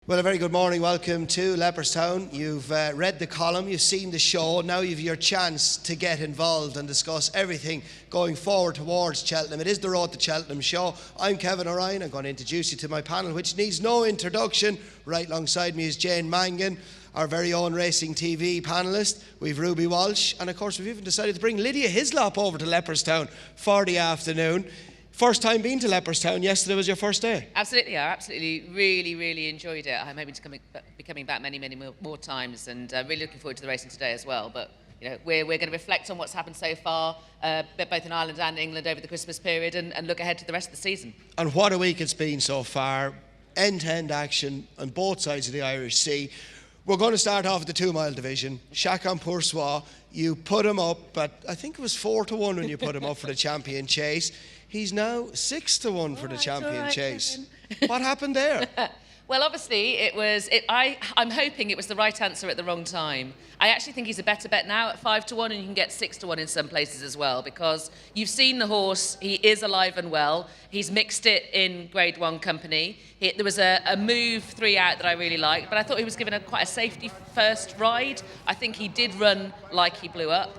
Well, a very good morning. Welcome to Leopardstown. You've read the column, you've seen the show. Now you've your chance to get involved and discuss everything going forward towards Cheltenham. It is the Road to Cheltenham show. I'm Kevin O'Ryan. I'm going to introduce you to my panel, which needs no introduction. Right alongside me is Jane Mangan, our very own Racing TV panellist. We've Ruby Walsh, and of course we've even decided to bring Lydia Hislop over to Leopardstown for the afternoon. First time being to Leopardstown. Yesterday was your first day. Absolutely, I absolutely really enjoyed it. I'm hoping to be coming back many more times, and really looking forward to the racing today as well. But you know, we're going to reflect on what's happened so far, both in Ireland and England over the Christmas period, and look ahead to the rest of the season. And what a week it's been so far. End-to-end action on both sides of the Irish Sea. We're going to start off with the 2 mile division. Chacun Pour Soi, you put him up, but I think it was 4-1 when you put him up for the champion chase. He's now 6-1 for the champion chase. What happened there? Well, obviously, I'm hoping it was the right answer at the wrong time. I actually think he's a better bet now at 5-1, and you can get 6-1 in some places as well, because you've seen the horse. He is alive and well. He's mixed it in Grade 1 company. There was a move 3 out that I really liked, but I thought he was given quite a safety first ride. I think he did run like he blew up.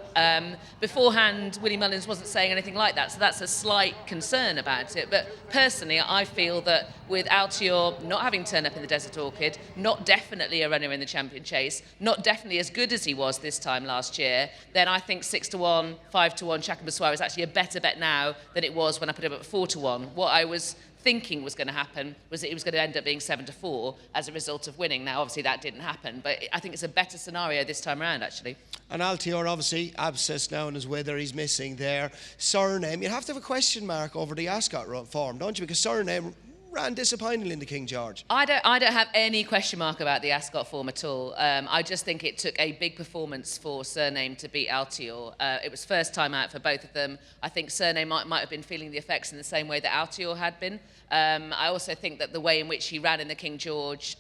Beforehand, Willie Mullins wasn't saying anything like that, so that's a slight concern about it. But personally, I feel that with Altior not having turned up in the Desert Orchid, not definitely a runner in the champion chase, not definitely as good as he was this time last year, then I think 6-1, 5-1 Chacun Pour Soi is actually a better bet now than it was when I put him up at 4-1. What I was thinking was going to happen was that he was going to end up being 7-4 as a result of winning. Now, obviously, that didn't happen, but I think it's a better scenario this time around, actually. And Altior, obviously, abscess now in his wither, he's missing there. Surname, you have to have a question mark over the Ascot form, don't you? Because Surname ran disappointingly in the King George. I don't have any question mark about the Ascot form at all. I just think it took a big performance for Surname to beat Altior. It was first time out for both of them. I think Surname might have been feeling the effects in the same way that Altior had been. I also think that the way in which he ran in the King George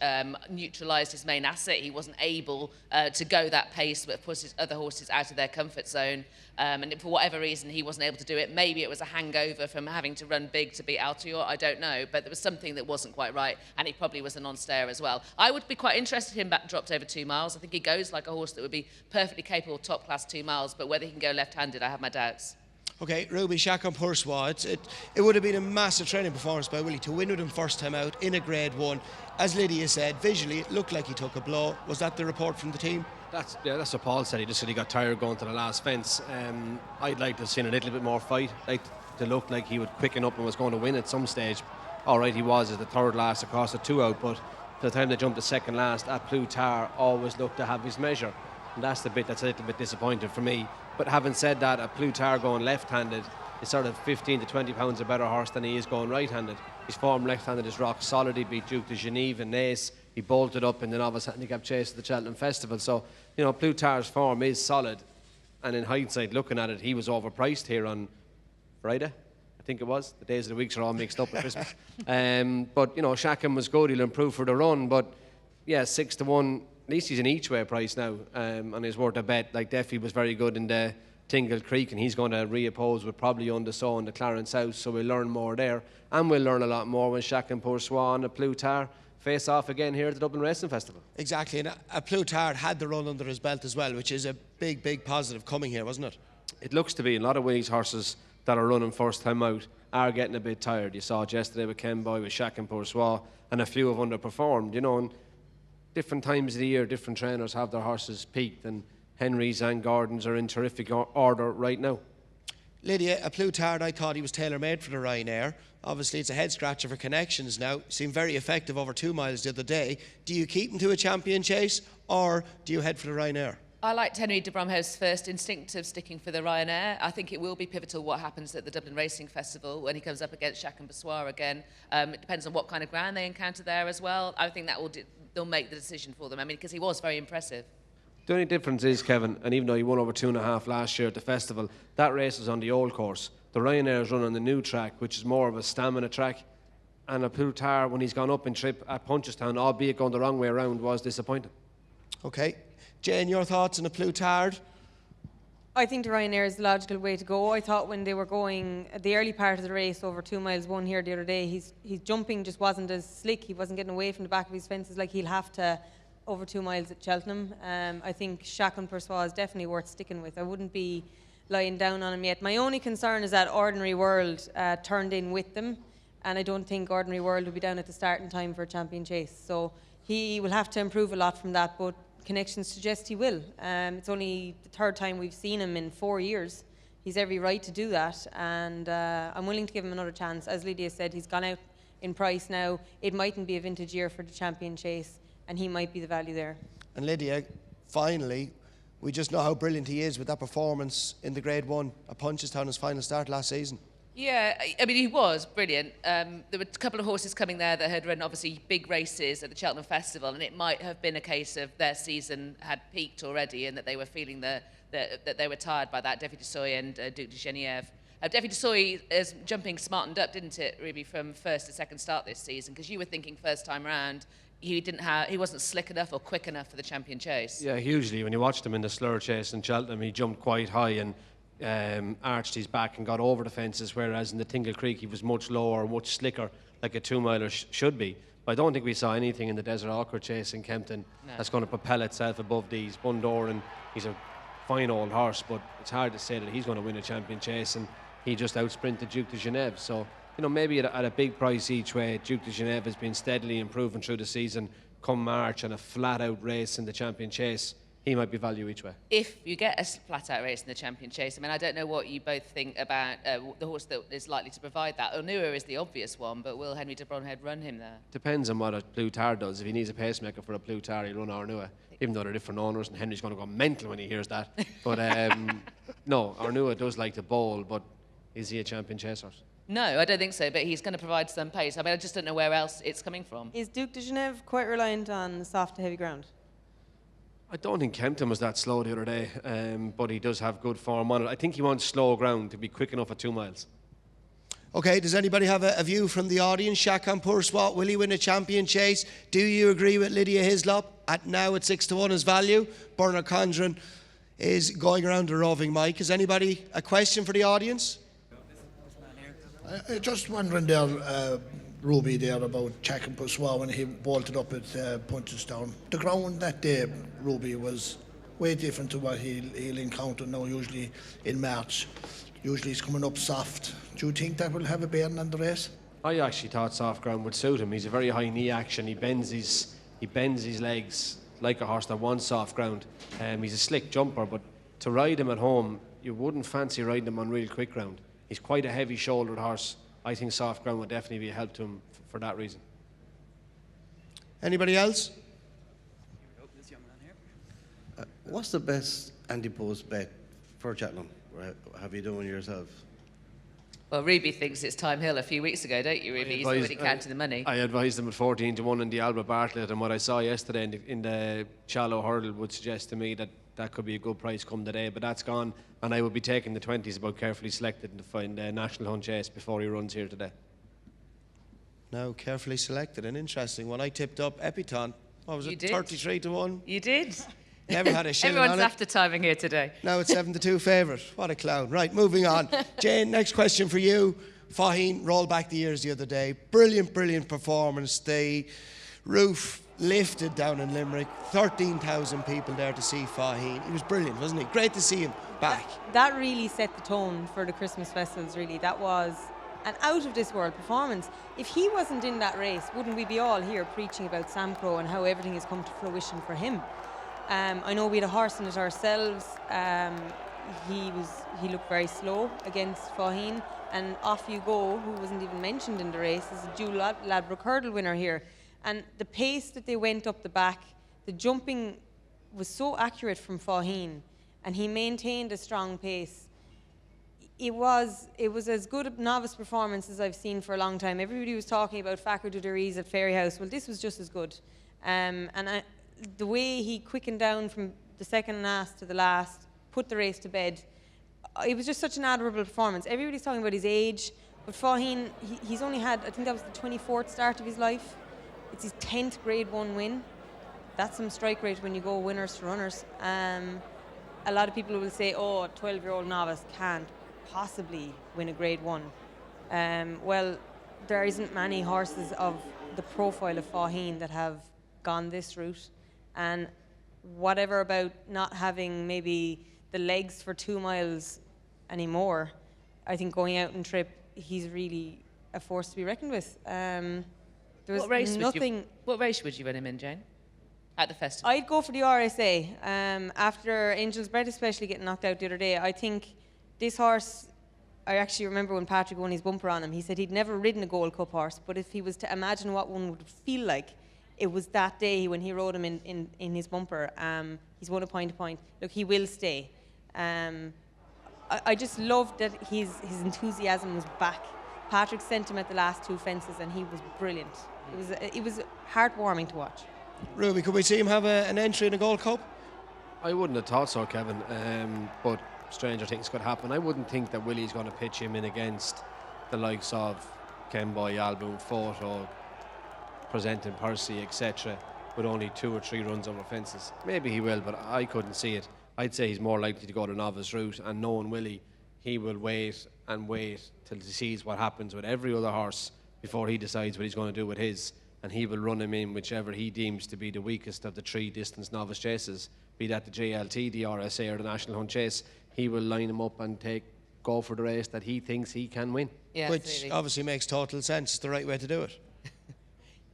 neutralised his main asset. He wasn't able to go that pace, but pushed his other horses out of their comfort zone. And for whatever reason, he wasn't able to do it. Maybe it was a hangover from having to run big to beat Altior. I don't know. But there was something that wasn't quite right, and he probably was a non-stayer as well. I would be quite interested in him back dropped over 2 miles. I think he goes like a horse that would be perfectly capable of top-class 2 miles, but whether he can go left-handed, I have my doubts. Okay, Ruby, Chacun Pour Soi, it would have been a massive training performance by Willie to win with him first time out in a Grade 1. As Lydia said, visually it looked like he took a blow. Was that the report from the team? That's what Paul said. He just said he got tired going to the last fence. I'd like to have seen a little bit more fight. Like to look like he would quicken up and was going to win at some stage. All right, he was at the third last across the 2 out, but by the time they jumped to second last, at Plutar always looked to have his measure. And that's the bit that's a little bit disappointing for me. But having said that, a Plutar going left-handed is sort of 15 to 20 pounds a better horse than he is going right-handed. His form left-handed is rock solid. He beat Duke de Genève and Naas. He bolted up in the novice handicap chase at the Cheltenham Festival. So, you know, Plutar's form is solid. And in hindsight, looking at it, he was overpriced here on Friday, I think it was. The days of the weeks are all mixed up at Christmas. But, you know, Chacun was good. He'll improve for the run. But, yeah, 6-1. At least he's an each-way price now, and he's worth a bet. Like Duffy was very good in the Tingle Creek, and he's going to reoppose with probably Undersaw in the Clarence House, so we'll learn more there. And we'll learn a lot more when Chacun Pour Soi and a Plutar face off again here at the Dublin Racing Festival. Exactly, and a Plutar had the run under his belt as well, which is a big positive coming here, wasn't it? It looks to be. A lot of Willie's horses that are running first time out are getting a bit tired. You saw it yesterday with Ken Boy, with Chacun Pour Soi, and a few have underperformed, you know, and different times of the year, different trainers have their horses peaked, and Henry's and Gordon's are in terrific order right now. Lydia, a Plutar, I thought he was tailor-made for the Ryanair. Obviously, it's a head-scratcher for connections now. Seemed very effective over 2 miles the other day. Do you keep him to a champion chase, or do you head for the Ryanair? I liked Henry de Bromhouse's first instinct of sticking for the Ryanair. I think it will be pivotal what happens at the Dublin Racing Festival when he comes up against Chacun Pour Soi again. It depends on what kind of ground they encounter there as well. I think that they'll make the decision for them. I mean, because he was very impressive. The only difference is, Kevin, and even though he won over 2.5 last year at the festival, that race was on the old course. The Ryanair's run on the new track, which is more of a stamina track. And a Plutar, when he's gone up in trip at Punchestown, albeit going the wrong way around, was disappointing. Okay. Jane, your thoughts on a Plutar? I think the Ryanair is the logical way to go. I thought when they were going the early part of the race over 2 miles one here the other day, his jumping just wasn't as slick. He wasn't getting away from the back of his fences like he'll have to over 2 miles at Cheltenham. I think Chacun Persois is definitely worth sticking with. I wouldn't be lying down on him yet. My only concern is that Ordinary World turned in with them, and I don't think Ordinary World will be down at the starting time for a champion chase. So he will have to improve a lot from that, but connections suggest he will. It's only the third time we've seen him in 4 years. He's every right to do that, and I'm willing to give him another chance. As Lydia said, he's gone out in price now. It mightn't be a vintage year for the champion chase, and he might be the value there. And Lydia, finally, we just know how brilliant he is with that performance in the Grade 1 at Punchestown, his final start last season. Yeah, I mean, he was brilliant. There were a couple of horses coming there that had run obviously big races at the Cheltenham Festival, and it might have been a case of their season had peaked already and that they were feeling that they were tired by that, Defi de Soy and Duc de Genièvre. Defi de Soy is jumping smartened up, didn't it, Ruby, from first to second start this season? Because you were thinking first time round he wasn't slick enough or quick enough for the champion chase. Yeah, hugely. When you watched him in the slur chase in Cheltenham, he jumped quite high and arched his back and got over the fences, whereas in the Tingle Creek he was much lower, much slicker, like a 2 miler should be. But I don't think we saw anything in the Desert Orchard chase in Kempton that's going to propel itself above these. Bundoran, he's a fine old horse, but it's hard to say that he's going to win a champion chase, and he just outsprinted Duc de Genève. So, you know, maybe at a big price each way, Duc de Genève has been steadily improving through the season. Come March and a flat-out race in the champion chase, he might be value each way. If you get a flat-out race in the champion chase, I mean, I don't know what you both think about the horse that is likely to provide that. Onua is the obvious one, but will Henry de Brunhead run him there? Depends on what a Plutar does. If he needs a pacemaker for a Plutar, he'll run Ornua, even though they're different owners, and Henry's going to go mental when he hears that. But no, Ornua does like to bowl, but is he a champion chase horse? No, I don't think so, but he's going to provide some pace. I mean, I just don't know where else it's coming from. Is Duc de Genève quite reliant on soft to heavy ground? I don't think Kempton was that slow the other day, but he does have good form on it. I think he wants slow ground to be quick enough at 2 miles. Okay, does anybody have a view from the audience? Chacun Persois, will he win a champion chase? Do you agree with Lydia Hislop at 6-1 as value? Bernard Condren is going around the roving mic. Is anybody a question for the audience? I just wondering there, Ruby, there about Chacun Persois when he bolted up at Punchestown. The ground that day, Ruby, was way different to what he'll encounter now, usually in March. Usually he's coming up soft. Do you think that will have a bearing on the race? I actually thought soft ground would suit him. He's a very high knee action. He bends his legs like a horse that wants soft ground. He's a slick jumper, but to ride him at home, you wouldn't fancy riding him on real quick ground. He's quite a heavy-shouldered horse. I think soft ground would definitely be a help to him for that reason. Anybody else? What's the best anti-post bet for Cheltenham? Have you done one yourself? Well, Ruby thinks it's Time Hill a few weeks ago, don't you, Ruby? He's already counted the money. I advised him at 14-1 in the Alba Bartlett, and what I saw yesterday in the shallow hurdle would suggest to me that that could be a good price come today, but that's gone, and I would be taking the 20s about carefully selected in the National Hunt Chase before he runs here today. No, carefully selected, an interesting one. I tipped up Epiton. What was You it, did? 33-1? You did. Never had a shilling Everyone's on it. after timing here today. Now it's 7-2 favourite. What a clown. Right, moving on. Jane, next question for you. Faheen rolled back the ears the other day. Brilliant performance. The roof lifted down in Limerick. 13,000 people there to see Faheen. He was brilliant, wasn't he? Great to see him back. That really set the tone for the Christmas festivals, really. That was an out-of-this-world performance. If he wasn't in that race, wouldn't we be all here preaching about Sam Crow and how everything has come to fruition for him? I know we had a horse in it ourselves. He looked very slow against Faheen, and Off You Go, who wasn't even mentioned in the race, is a dual Ladbroke hurdle winner here. And the pace that they went up the back, the jumping was so accurate from Faheen, and he maintained a strong pace. It was as good a novice performance as I've seen for a long time. Everybody was talking about Fakir Duderiz at Fairyhouse. Well, this was just as good. The way he quickened down from the second last to the last, put the race to bed, it was just such an admirable performance. Everybody's talking about his age, but Faheen, he's only had, I think that was the 24th start of his life. It's his 10th Grade 1 win. That's some strike rate when you go winners to runners. a lot of people will say, oh, a 12-year-old novice can't possibly win a Grade 1. Well, there isn't many horses of the profile of Faugheen that have gone this route. And whatever about not having maybe the legs for 2 miles anymore, I think going out and trip, he's really a force to be reckoned with. There was What race nothing. What race would you run him in, Jane? At the festival? I'd go for the RSA. After Angel's Breath, especially getting knocked out the other day, I think this horse. I actually remember when Patrick won his bumper on him. He said he'd never ridden a Gold Cup horse, but if he was to imagine what one would feel like, it was that day when he rode him in his bumper. He's won a point to point. Look, he will stay. I just loved that his enthusiasm was back. Patrick sent him at the last 2 fences, and he was brilliant. It was heartwarming to watch. Ruby, could we see him have an entry in a Gold Cup? I wouldn't have thought so, Kevin, but stranger things could happen. I wouldn't think that Willie's going to pitch him in against the likes of Ken Boy, Alboon, Photo, Presenting Percy, etc., with only 2 or 3 runs over fences. Maybe he will, but I couldn't see it. I'd say he's more likely to go the novice route, and knowing Willie, he will wait and wait till he sees what happens with every other horse before he decides what he's going to do with his, and he will run him in whichever he deems to be the weakest of the 3 distance novice chases, be that the JLT, the RSA or the National Hunt Chase. He will line him up and go for the race that he thinks he can win. Yeah, Which absolutely. obviously makes total sense. It's the right way to do it.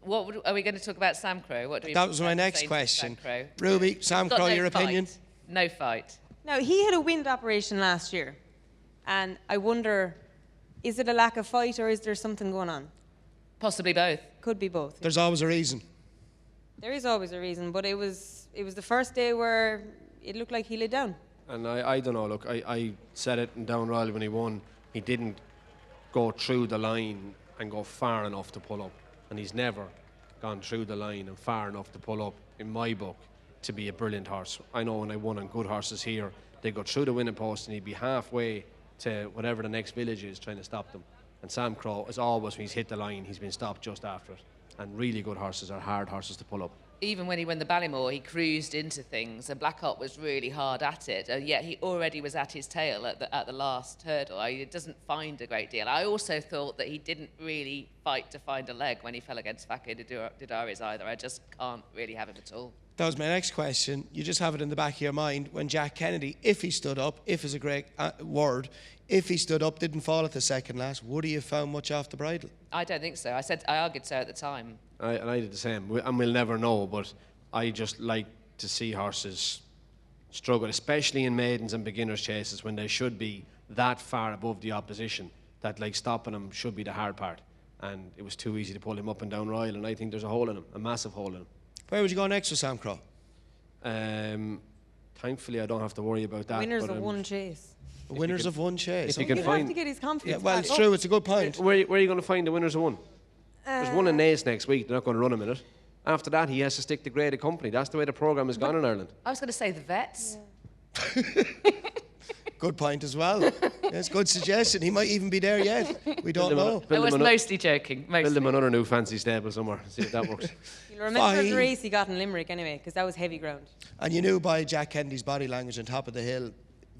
Are we going to talk about Sam Crow? What do we That was my have to next say to question. Sam Crow? Ruby, Sam Got Crow, no your fight. opinion? No fight. Now, he had a wind operation last year, and I wonder, is it a lack of fight or is there something going on? Possibly both. Could be both. There's always a reason. There is always a reason, but it was the first day where it looked like he laid down. And I don't know, look, I said it in Down Royal when he won, he didn't go through the line and go far enough to pull up. And he's never gone through the line and far enough to pull up, in my book, to be a brilliant horse. I know when I won on good horses here, they go through the winning post and he'd be halfway to whatever the next village is trying to stop them. And Sam Crow, as always, when he's hit the line, he's been stopped just after it. And really good horses are hard horses to pull up. Even when he won the Ballymore, he cruised into things, and Blackhawk was really hard at it. And yet he already was at his tail at the last hurdle. He doesn't find a great deal. I also thought that he didn't really fight to find a leg when he fell against Fakir Didaris either. I just can't really have him at all. That was my next question. You just have it in the back of your mind when Jack Kennedy, if he stood up, if is a great word, if he stood up, didn't fall at the second last, would he have found much off the bridle? I don't think so. I argued so at the time. I did the same, and we'll never know, but I just like to see horses struggle, especially in maidens and beginners chases when they should be that far above the opposition, that like stopping them should be the hard part. And it was too easy to pull him up and down Royal, and I think there's a hole in him, a massive hole in him. Where would you go next with Sam Crow? Thankfully, I don't have to worry about that. Winners but, of one chase. The winners of one chase. if you You can have find, to get his Yeah, confidence well, back it's up. true. It's a good point. where are you going to find the winners of one? There's one in Naas next week. They're not going to run him in it. After that, he has to stick to graded company. That's the way the programme has gone in Ireland. I was going to say the vets. Good point as well. Yes, good suggestion. He might even be there yet. We don't know. I was him mostly joking. Build Mostly. him another new fancy stable somewhere. See if that works. You'll remember Fine. the race he got in Limerick anyway, because that was heavy ground. And you knew by Jack Kennedy's body language on top of the hill,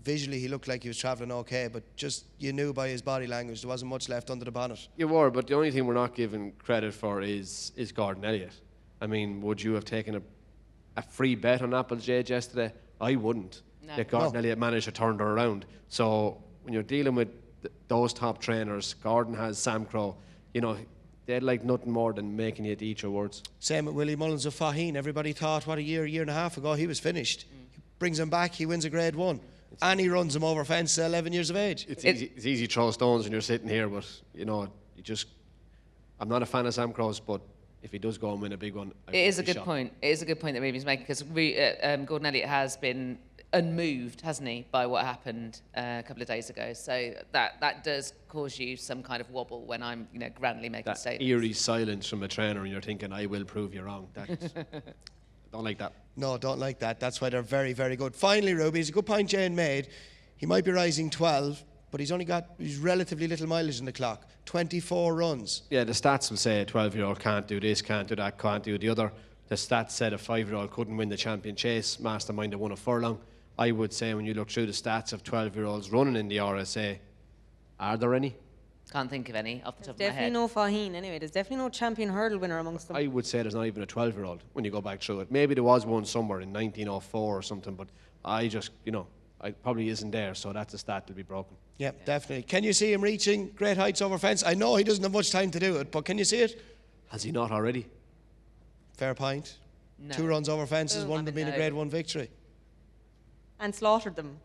visually he looked like he was travelling okay, but just you knew by his body language there wasn't much left under the bonnet. You were, but the only thing we're not giving credit for is Gordon Elliott. I mean, would you have taken a free bet on Applejade yesterday? I wouldn't. No. That Gordon No. Elliott managed to turn her around. So when you're dealing with those top trainers, Gordon has Sam Crow, you know, they'd like nothing more than making you eat your words. Same with Willie Mullins of Faugheen. Everybody thought, what, a year and a half ago, he was finished. He brings him back, he wins a grade 1. And he runs him over fence at 11 years of age. It's easy to throw stones when you're sitting here, but, you know, I'm not a fan of Sam Crow's, but if he does go and win a big one, I It is a won't be good shocked. point. It is a good point that Ruby's making because Gordon Elliott has been unmoved, hasn't he, by what happened a couple of days ago. So that does cause you some kind of wobble when I'm, grandly making That statements. eerie silence from a trainer and you're thinking, I will prove you wrong. Don't like that. No, don't like that. That's why they're very, very good. Finally, Ruby, it's a good point Jane made. He might be rising 12, but he's relatively little mileage in the clock. 24 runs. Yeah, the stats will say a 12-year-old can't do this, can't do that, can't do the other. The stats said a 5-year-old couldn't win the champion chase. Mastermind had won a furlong. I would say when you look through the stats of 12-year-olds running in the RSA, are there any? Can't think of any off the top of my Definitely head. no Faheen anyway. There's definitely no champion hurdle winner amongst them. I would say there's not even a 12-year-old when you go back through it. Maybe there was one somewhere in 1904 or something, but I just, I probably isn't there, so that's a stat that'll be broken. Yeah, definitely. Can you see him reaching great heights over fence? I know he doesn't have much time to do it, but can you see it? Has he not already? Fair point. No. 2 runs over fences, one of them being a no. Grade 1 victory. And slaughtered them.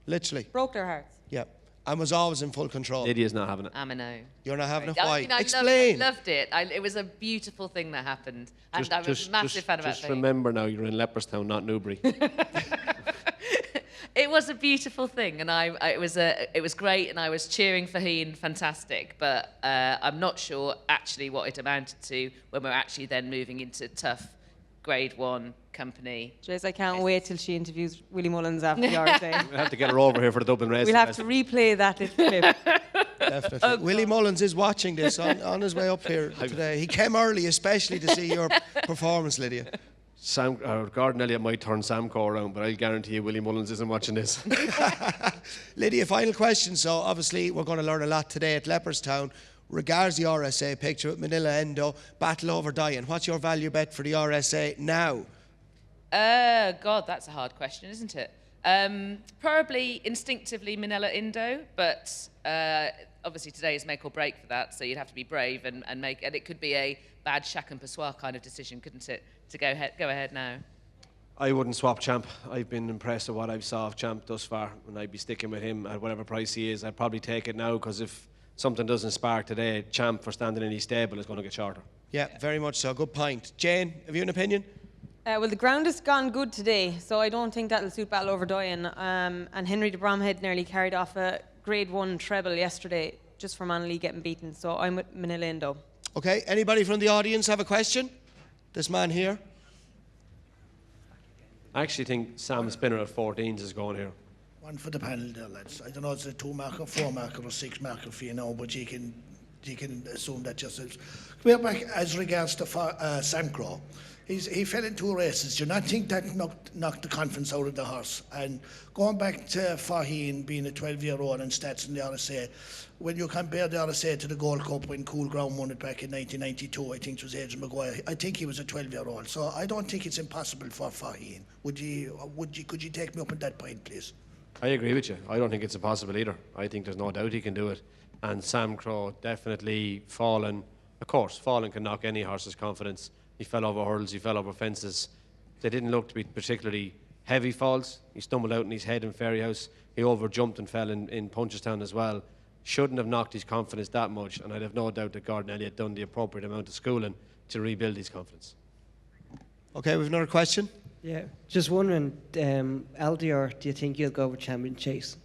Literally. Broke their hearts. Yeah. And was always in full control. Lydia's not having it. I'm a no. You're not having it? I Why? mean, I Explain. loved it. It was a beautiful thing that happened. And I was a massive fan of Just that. remember now, you're in Leopardstown, not Newbury. It was a beautiful thing, and it was great, and I was cheering for Heen, fantastic. But I'm not sure actually what it amounted to when we're actually then moving into tough Grade 1 company. Jez, I can't wait till she interviews Willie Mullins after the RSA. We'll have to get her over here for the Dublin race. We'll have to replay that little clip. Definitely. Willie Mullins is watching this on his way up here today. He came early especially to see your performance, Lydia. Gordon Elliott might turn Samco around, but I'll guarantee you Willie Mullins isn't watching this. Lydia, final question. So obviously we're going to learn a lot today at Leopardstown. Regards the RSA picture with Manila Endo, battle over Diane. What's your value bet for the RSA now? God, that's a hard question, isn't it? Probably instinctively Manila Indo, but obviously today is make or break for that, so you'd have to be brave and it could be a bad Chacun Pour Soi kind of decision, couldn't it, to go ahead now? I wouldn't swap Champ. I've been impressed with what I've saw of Champ thus far, and I'd be sticking with him at whatever price he is. I'd probably take it now, because if something doesn't spark today, Champ for standing in his stable is going to get shorter. Yeah, very much so. Good point. Jane, have you an opinion? Well, the ground has gone good today, so I don't think that'll suit Battle Over Doyen. And Henry de Bromhead nearly carried off a Grade 1 treble yesterday just for Manly getting beaten, so I'm with Manila Indo. Okay, anybody from the audience have a question? This man here. I actually think Sam Spinner at 14s is going here. One for the panel there, lads. I don't know if it's a 2-marker, 4-marker or 6-marker for you now, but you can assume that yourselves. We're back as regards to Sam Crow. He fell in 2 races. Do you not think that knocked the confidence out of the horse? And going back to Faheen being a 12-year-old and stats in the RSA, when you compare the RSA to the Gold Cup when Cool Ground won it back in 1992, I think it was Adrian Maguire. I think he was a 12-year-old. So I don't think it's impossible for Faheen. Could you take me up on that point, please? I agree with you. I don't think it's impossible either. I think there's no doubt he can do it. And Sam Crow definitely fallen. Of course, falling can knock any horse's confidence. He fell over hurdles, he fell over fences. They didn't look to be particularly heavy falls. He stumbled out in his head in Ferryhouse. He overjumped and fell in Punchestown as well. Shouldn't have knocked his confidence that much, and I'd have no doubt that Gordon Elliott done the appropriate amount of schooling to rebuild his confidence. Okay, we've another question. Yeah, just wondering, LDR, do you think you'll go with Champion Chase?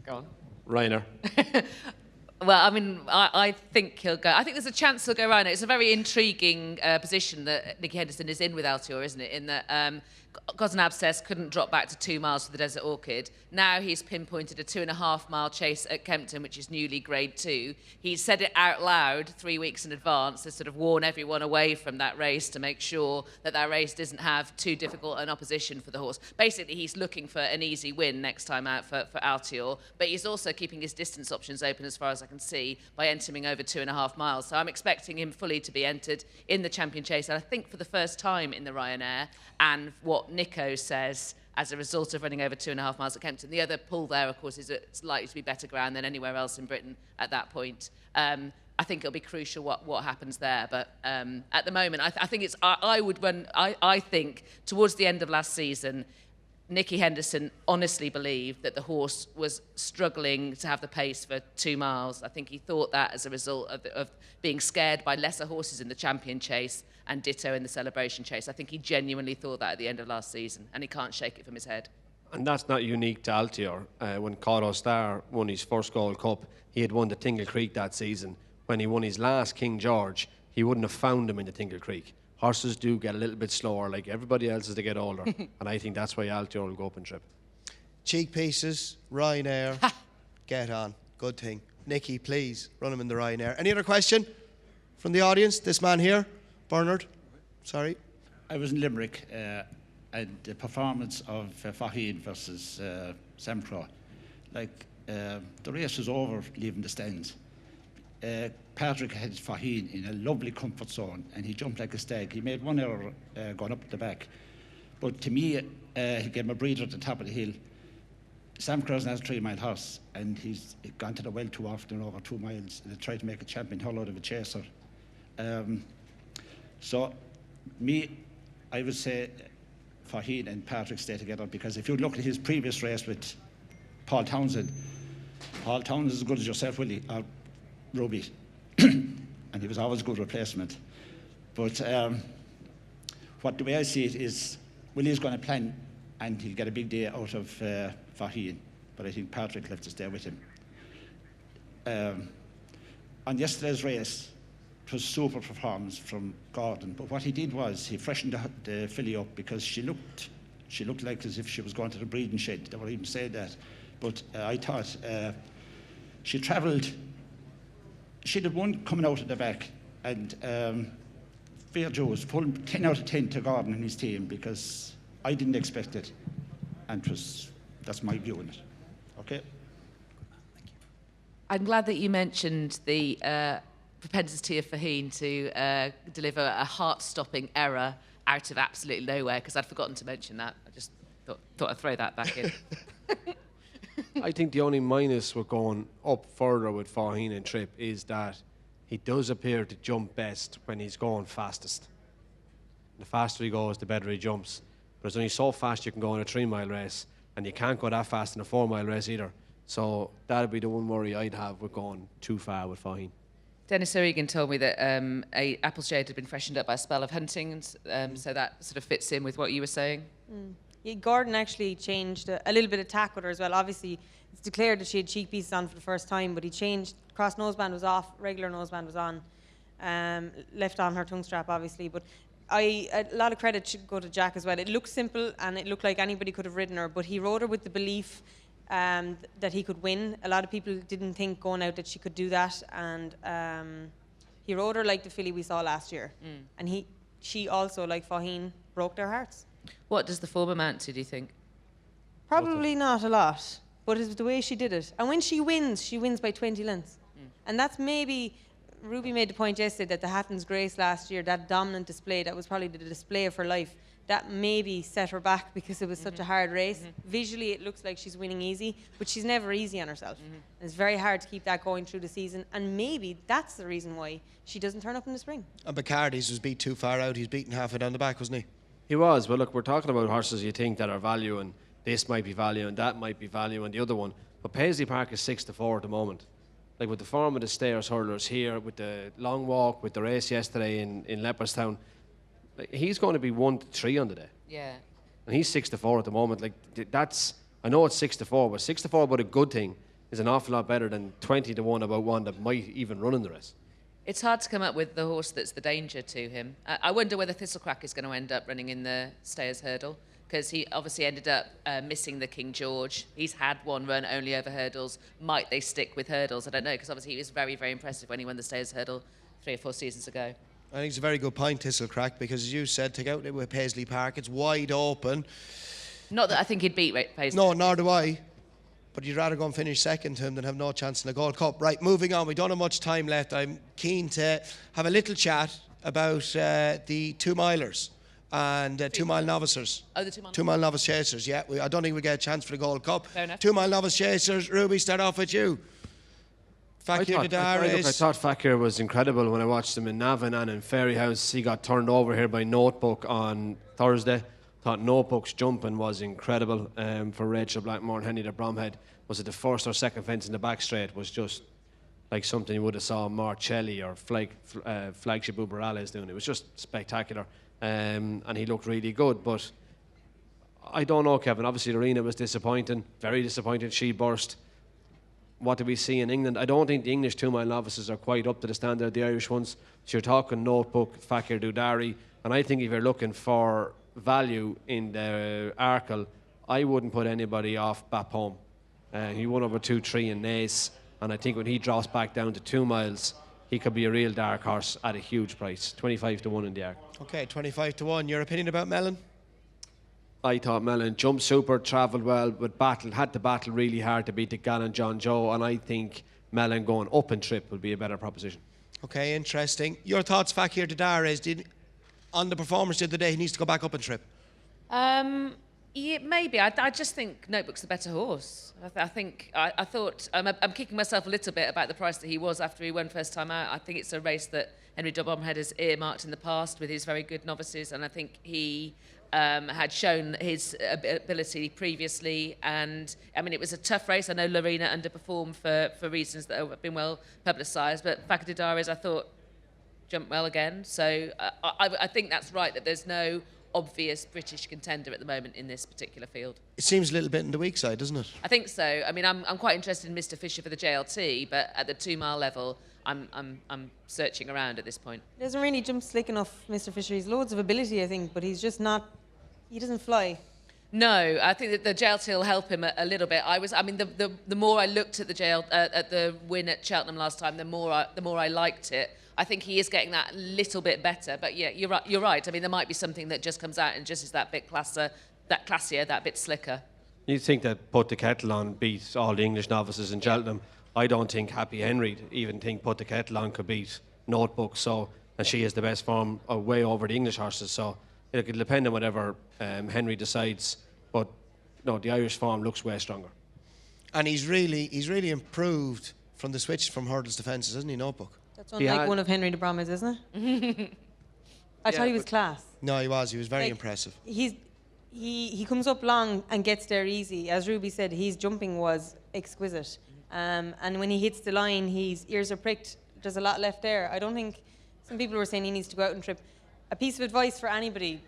Go on. Reiner. Well, I mean, I think he'll go. I think there's a chance he'll go around it. It's a very intriguing position that Nicky Henderson is in with Altior, isn't it? In that Gosnab says couldn't drop back to 2 miles for the Desert Orchid. Now he's pinpointed a 2.5-mile chase at Kempton, which is newly Grade 2. He said it out loud 3 weeks in advance to sort of warn everyone away from that race to make sure that race doesn't have too difficult an opposition for the horse. Basically, he's looking for an easy win next time out for Altior, but he's also keeping his distance options open as far as I can see by entering over 2.5 miles. So I'm expecting him fully to be entered in the Champion Chase, and I think for the first time in the Ryanair, and what Nico says as a result of running over 2.5 miles at Kempton. The other pull there, of course, is it's likely to be better ground than anywhere else in Britain at that point. I think it'll be crucial what happens there. But at the moment, I think it's. I think towards the end of last season, Nicky Henderson honestly believed that the horse was struggling to have the pace for 2 miles. I think he thought that as a result of being scared by lesser horses in the Champion Chase and ditto in the Celebration Chase. I think he genuinely thought that at the end of last season, and he can't shake it from his head. And that's not unique to Altior. When Cotto Star won his first Gold Cup, he had won the Tingle Creek that season. When he won his last King George, he wouldn't have found him in the Tingle Creek. Horses do get a little bit slower, like everybody else as they get older. And I think that's why Altior will go up and trip. Cheek pieces, Ryanair. Get on. Good thing. Nicky, please, run him in the Ryanair. Any other question from the audience? This man here, Bernard. Sorry. I was in Limerick and the performance of Faheen versus Sam Crow. Like, the race was over leaving the stands. Patrick had Faheen in a lovely comfort zone, and he jumped like a stag. He made one error going up the back. But to me, he gave him a breather at the top of the hill. Sam Crow's not a 3-mile horse, and he's gone to the well too often over 2 miles, and they tried to make a champion hull out of a chaser. So, I would say Faheen and Patrick stay together, because if you look at his previous race with Paul Townsend is as good as yourself, Willie, or Ruby, and he was always a good replacement. But the way I see it is, Willie's going to plan, and he'll get a big day out of Faheen, but I think Patrick will have to stay with him. On yesterday's race, it was super performance from Gordon, but what he did was he freshened the filly up, because she looked like as if she was going to the breeding shed. They were even saying that, but I thought she travelled. She did one coming out at the back, and Fair Joe was full 10 out of 10 to Gordon and his team, because I didn't expect it, and that's my view on it. Okay. I'm glad that you mentioned the propensity of Faheen to deliver a heart-stopping error out of absolutely nowhere, because I'd forgotten to mention that. I just thought I'd throw that back in. I think the only minus with going up further with Faheen and Trip is that he does appear to jump best when he's going fastest. The faster he goes, the better he jumps. But there's only so fast you can go in a 3-mile race, and you can't go that fast in a 4-mile race either. So that'd be the one worry I'd have with going too far with Faheen. Dennis O'Regan told me that a Appleshade had been freshened up by a spell of hunting, and so that sort of fits in with what you were saying. Yeah, Gordon actually changed a little bit of tack with her as well. Obviously, it's declared that she had cheek pieces on for the first time, but he changed. Cross noseband was off, regular noseband was on. Left on her tongue strap, obviously. But a lot of credit should go to Jack as well. It looked simple, and it looked like anybody could have ridden her, but he rode her with the belief that he could win. A lot of people didn't think going out that she could do that, and he rode her like the filly we saw last year. And she also, like Faheen, broke their hearts. What does the form amount to, do you think? Probably not a lot, but it's the way she did it. And when she wins by 20 lengths. And that's maybe, Ruby made the point yesterday that the Hatton's Grace last year, that dominant display, that was probably the display of her life, that maybe set her back because it was such a hard race. Visually, it looks like she's winning easy, but she's never easy on herself. And it's very hard to keep that going through the season, and maybe that's the reason why she doesn't turn up in the spring. And Bacardi's was beat too far out. He's beaten halfway down the back, wasn't he? He was, but look, we're talking about horses you think that are value, and this might be value, and that might be value, and the other one. But Paisley Park is 6-4 at the moment. Like with the form of the stayers hurlers here, with the long walk, with the race yesterday in Leopardstown, like, he's going to be 1-3 on the day. Yeah. And he's 6-4 at the moment. Like that's, I know it's 6-4, but 6-4 about a good thing is an awful lot better than 20-1 about one that might even run in the race. It's hard to come up with the horse that's the danger to him. I wonder whether Thistlecrack is going to end up running in the Stayers Hurdle, because he obviously ended up missing the King George. He's had one run only over hurdles. Might they stick with hurdles? I don't know, because obviously he was very, very impressive when he won the Stayers Hurdle 3 or 4 seasons ago. I think it's a very good point, Thistlecrack, because as you said, take out with Paisley Park, it's wide open. Not that I think he'd beat Paisley. No, nor do I. But you'd rather go and finish second to him than have no chance in the Gold Cup. Right, moving on. We don't have much time left. I'm keen to have a little chat about the 2-milers and 2-mile novices. Oh, the 2-mile 2-mile novice chasers, yeah. I don't think we get a chance for the Gold Cup. Fair enough. 2-mile novice chasers. Ruby, start off with you. Fakir Dadaris. I thought Fakir was incredible when I watched him in Navan and in Fairyhouse. He got turned over here by Notebook on Thursday. Thought Notebook's jumping was incredible for Rachel Blackmore and Henny de Bromhead. Was it the first or second fence in the back straight? Was just like something you would have saw Marcelli or Flagship Uberales doing. It was just spectacular, and he looked really good. But I don't know, Kevin. Obviously, Lorena was disappointing, very disappointing. She burst. What do we see in England? I don't think the English 2-mile novices are quite up to the standard of the Irish ones. So you're talking Notebook, Fakir Dudari, and I think if you're looking for value in the Arkle, I wouldn't put anybody off Bapome. He won over 2-3 in Naas, and I think when he drops back down to 2 miles, he could be a real dark horse at a huge price, 25-1 in the Arc. Okay, 25-1. Your opinion about Mellon? I thought Mellon jumped super, travelled well, but had to battle really hard to beat the Gallant John Joe, and I think Mellon going up in trip would be a better proposition. Okay, interesting. Your thoughts, Fakir Didares, on the performance the other day, he needs to go back up and trip. Yeah, maybe. I just think Notebook's the better horse. I thought I'm kicking myself a little bit about the price that he was after he won first time out. I think it's a race that Henry de Bromhead has earmarked in the past with his very good novices, and I think he had shown his ability previously. And I mean, it was a tough race. I know Lorena underperformed for reasons that have been well publicised, but Fakir Didares, I thought, jumped well again. So I think that's right, that there's no obvious British contender at the moment in this particular field. It seems a little bit on the weak side, doesn't it? I think so. I mean, I'm quite interested in Mr. Fisher for the JLT, but at the 2 mile level, I'm searching around at this point. He doesn't really jump slick enough, Mr. Fisher. He's loads of ability, I think, but he's just not. He doesn't fly. No, I think that the JLT will help him a little bit. The more I looked at at the win at Cheltenham last time, the more I liked it. I think he is getting that little bit better. But yeah, you're right. I mean, there might be something that just comes out and just is that bit classier, that bit slicker. You think that Put the Kettle On beat all the English novices in Cheltenham. I don't think Happy Henry even think Put the Kettle On could beat Notebook. So, and she is the best form way over the English horses. So it'll depend on whatever Henry decides. But no, the Irish form looks way stronger. And he's really improved from the switch from hurdles to fences, isn't he, Notebook? That's unlike one of Henry de Bromhead's, isn't it? I thought he was class. No, he was very impressive. He comes up long and gets there easy. As Ruby said, his jumping was exquisite. And when he hits the line, his ears are pricked. There's a lot left there. I don't think, some people were saying he needs to go out and trip. A piece of advice for anybody,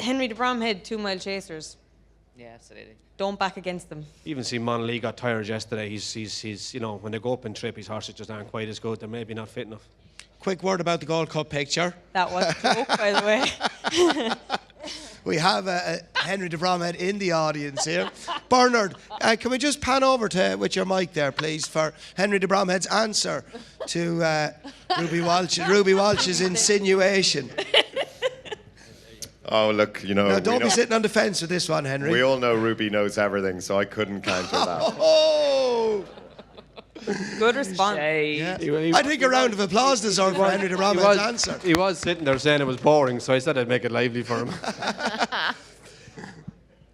Henry de Bromhead, 2 mile chasers. Yeah, absolutely. Don't back against them. Even see Monley got tired yesterday. He's you know, when they go up and trip, his horses just aren't quite as good. They're maybe not fit enough. Quick word about the Gold Cup picture. That was a joke, by the way. We have Henry de Bromhead in the audience here. Bernard, can we just pan over with your mic there, please, for Henry de Bromhead's answer to Ruby Walsh's insinuation. Oh, look, you know... Now, don't be sitting on the fence with this one, Henry. We all know Ruby knows everything, so I couldn't counter that. Oh! Good response. Yeah. I think a round of applause deserved for Henry de Bromhead's answer. He was sitting there saying it was boring, so I said I'd make it lively for him.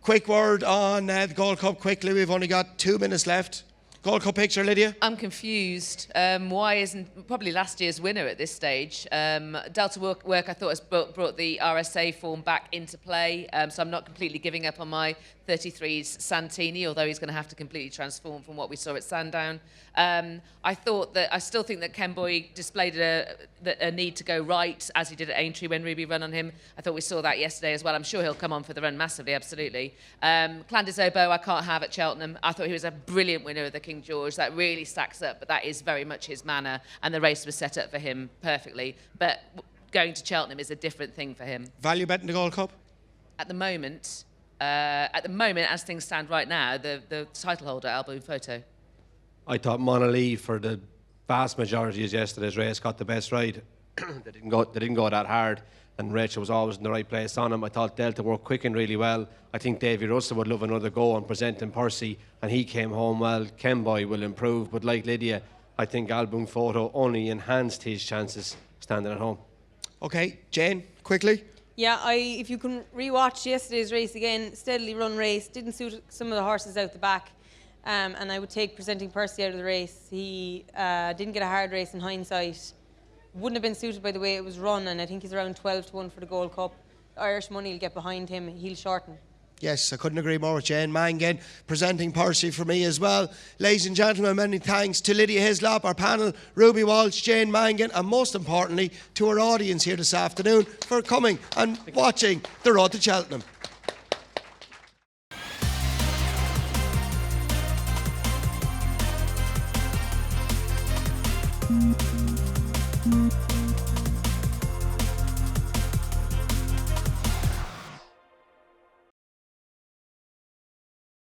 Quick word on the Gold Cup quickly. We've only got 2 minutes left. Gold Cup picture, Lydia? I'm confused. Why isn't probably last year's winner at this stage? Delta Work I thought has brought the RSA form back into play, so I'm not completely giving up on my 33's Santini, although he's going to have to completely transform from what we saw at Sandown. I still think that Ken Boy displayed a need to go right, as he did at Aintree when Ruby ran on him. I thought we saw that yesterday as well. I'm sure he'll come on for the run massively, absolutely. Clandis Oboe I can't have at Cheltenham. I thought he was a brilliant winner of the King George. That really stacks up, but that is very much his manner, and the race was set up for him perfectly. But going to Cheltenham is a different thing for him. Value bet in the Gold Cup? At the moment, as things stand right now, the title holder, Album Photo. I thought Monolith for the vast majority of yesterday's race got the best ride. They didn't go that hard, and Rachel was always in the right place on him. I thought Delta worked quick and really well. I think Davy Russell would love another go on presenting Percy, and he came home well. Ken Boy will improve, but like Lydia, I think Album Photo only enhanced his chances standing at home. Okay, Jane, quickly. Yeah, if you can rewatch yesterday's race again, steadily run race, didn't suit some of the horses out the back. And I would take Presenting Percy out of the race. He didn't get a hard race in hindsight. Wouldn't have been suited by the way it was run, and I think he's around 12-1 for the Gold Cup. The Irish money will get behind him. He'll shorten. Yes, I couldn't agree more with Jane Mangan. Presenting Percy for me as well. Ladies and gentlemen, many thanks to Lydia Hislop, our panel, Ruby Walsh, Jane Mangan, and most importantly to our audience here this afternoon for coming and watching The Road to Cheltenham. Mm-hmm.